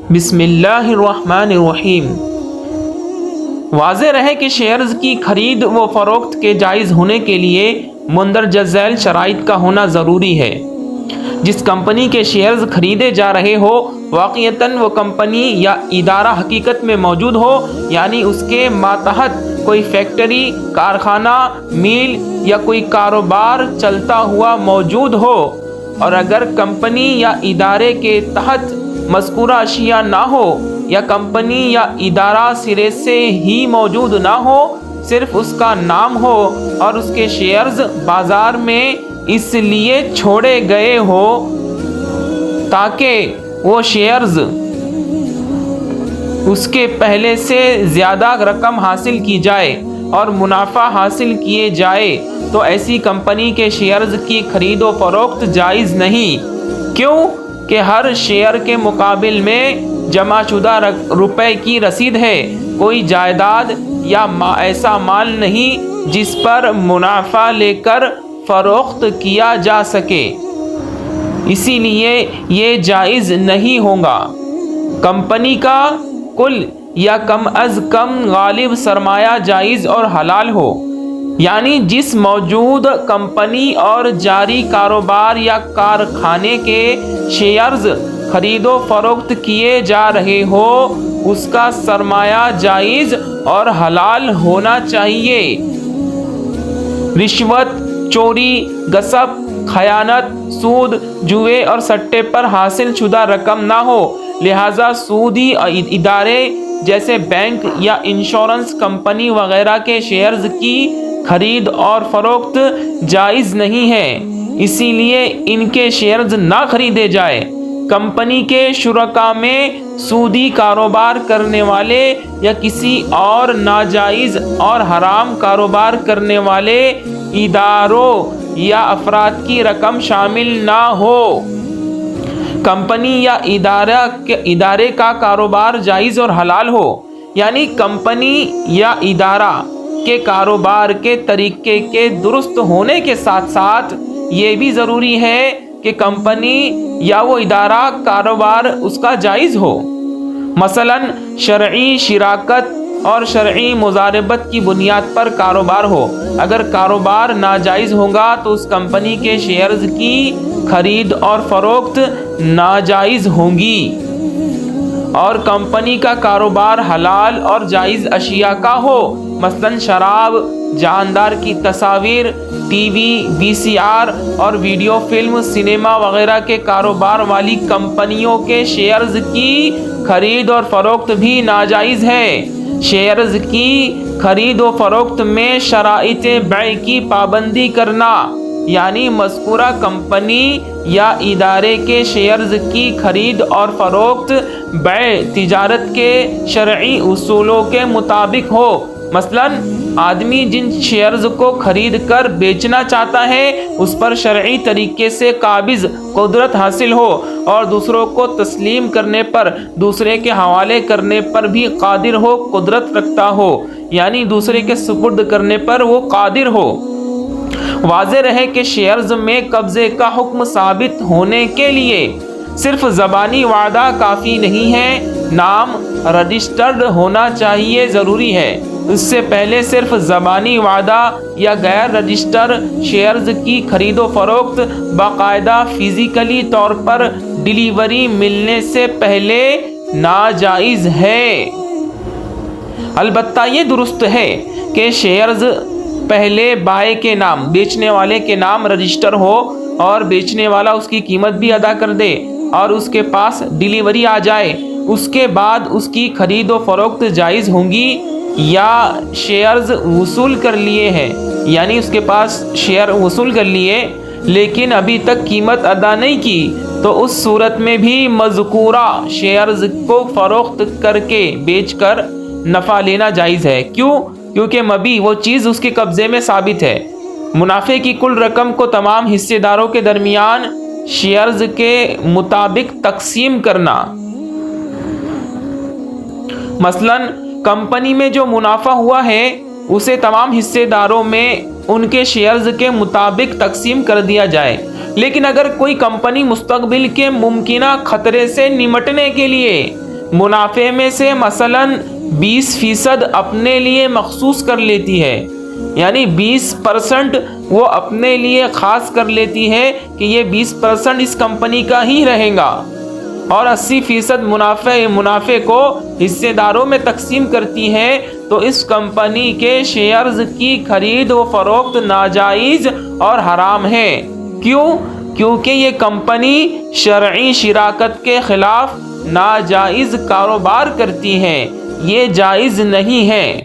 بسم اللہ الرحمن الرحیم۔ واضح رہے کہ شیئرز کی خرید و فروخت کے جائز ہونے کے لیے مندرجہ ذیل شرائط کا ہونا ضروری ہے۔ جس کمپنی کے شیئرز خریدے جا رہے ہو واقعتاً وہ کمپنی یا ادارہ حقیقت میں موجود ہو، یعنی اس کے ماتحت کوئی فیکٹری، کارخانہ، میل یا کوئی کاروبار چلتا ہوا موجود ہو، اور اگر کمپنی یا ادارے کے تحت مذکورہ اشیاء نہ ہو یا کمپنی یا ادارہ سرے سے ہی موجود نہ ہو، صرف اس کا نام ہو اور اس کے شیئرز بازار میں اس لیے چھوڑے گئے ہو تاکہ وہ شیئرز اس کے پہلے سے زیادہ رقم حاصل کی جائے اور منافع حاصل کیے جائے، تو ایسی کمپنی کے شیئرز کی خرید و فروخت جائز نہیں۔ کیوں کہ ہر شیئر کے مقابل میں جمع شدہ روپے کی رسید ہے، کوئی جائیداد یا ایسا مال نہیں جس پر منافع لے کر فروخت کیا جا سکے، اسی لیے یہ جائز نہیں ہوگا۔ کمپنی کا کل یا کم از کم غالب سرمایہ جائز اور حلال ہو، یعنی جس موجود کمپنی اور جاری کاروبار یا کارخانے کے شیئرز خرید و فروخت کیے جا رہے ہو اس کا سرمایہ جائز اور حلال ہونا چاہیے۔ رشوت، چوری، غصب، خیانت، سود، جوئے اور سٹے پر حاصل شدہ رقم نہ ہو، لہذا سودی ادارے جیسے بینک یا انشورنس کمپنی وغیرہ کے شیئرز کی خرید اور فروخت جائز نہیں ہے، اسی لیے ان کے شیئرز نہ خریدے جائے۔ کمپنی کے شرکاء میں سودی کاروبار کرنے والے یا کسی اور ناجائز اور حرام کاروبار کرنے والے اداروں یا افراد کی رقم شامل نہ ہو۔ کمپنی یا ادارے کا کاروبار جائز اور حلال ہو، یعنی کمپنی یا ادارہ کے کاروبار کے طریقے کے درست ہونے کے ساتھ ساتھ یہ بھی ضروری ہے کہ کمپنی یا وہ ادارہ کاروبار اس کا جائز ہو، مثلا شرعی شراکت اور شرعی مضاربت کی بنیاد پر کاروبار ہو۔ اگر کاروبار ناجائز ہوگا تو اس کمپنی کے شیئرز کی خرید اور فروخت ناجائز ہوگی، اور کمپنی کا کاروبار حلال اور جائز اشیاء کا ہو، مثلا شراب، جاندار کی تصاویر، ٹی وی، وی سی آر اور ویڈیو فلم، سینما وغیرہ کے کاروبار والی کمپنیوں کے شیئرز کی خرید اور فروخت بھی ناجائز ہے۔ شیئرز کی خرید و فروخت میں شرائط بیع کی پابندی کرنا، یعنی مذکورہ کمپنی یا ادارے کے شیئرز کی خرید اور فروخت بیع تجارت کے شرعی اصولوں کے مطابق ہو، مثلا آدمی جن شیئرز کو خرید کر بیچنا چاہتا ہے اس پر شرعی طریقے سے قابض قدرت حاصل ہو، اور دوسروں کو تسلیم کرنے پر، دوسرے کے حوالے کرنے پر بھی قادر ہو، قدرت رکھتا ہو، یعنی دوسرے کے سپرد کرنے پر وہ قادر ہو۔ واضح رہے کہ شیئرز میں قبضے کا حکم ثابت ہونے کے لیے صرف زبانی وعدہ کافی نہیں ہے، نام رجسٹرڈ ہونا چاہیے ضروری ہے۔ اس سے پہلے صرف زبانی وعدہ یا غیر رجسٹر شیئرز کی خرید و فروخت باقاعدہ فزیکلی طور پر ڈیلیوری ملنے سے پہلے ناجائز ہے۔ البتہ یہ درست ہے کہ شیئرز پہلے بائع کے نام، بیچنے والے کے نام رجسٹر ہو اور بیچنے والا اس کی قیمت بھی ادا کر دے اور اس کے پاس ڈیلیوری آ جائے، اس کے بعد اس کی خرید و فروخت جائز ہوگی۔ یا شیئرز وصول کر لیے ہیں، یعنی اس کے پاس شیئر وصول کر لیے لیکن ابھی تک قیمت ادا نہیں کی، تو اس صورت میں بھی مذکورہ شیئرز کو فروخت کر کے بیچ کر نفع لینا جائز ہے۔ کیونکہ مبیع وہ چیز اس کے قبضے میں ثابت ہے۔ منافع کی کل رقم کو تمام حصے داروں کے درمیان شیئرز کے مطابق تقسیم کرنا، مثلا کمپنی میں جو منافع ہوا ہے اسے تمام حصے داروں میں ان کے شیئرز کے مطابق تقسیم کر دیا جائے، لیکن اگر کوئی کمپنی مستقبل کے ممکنہ خطرے سے نمٹنے کے لیے منافع میں سے مثلاً 20% اپنے لیے مخصوص کر لیتی ہے، یعنی 20% وہ اپنے لیے خاص کر لیتی ہے کہ یہ 20% اس کمپنی کا ہی رہے گا، اور 80% منافع کو حصے داروں میں تقسیم کرتی ہے، تو اس کمپنی کے شیئرز کی خرید و فروخت ناجائز اور حرام ہے۔ کیوں؟ کیونکہ یہ کمپنی شرعی شراکت کے خلاف ناجائز کاروبار کرتی ہے، یہ جائز نہیں ہے۔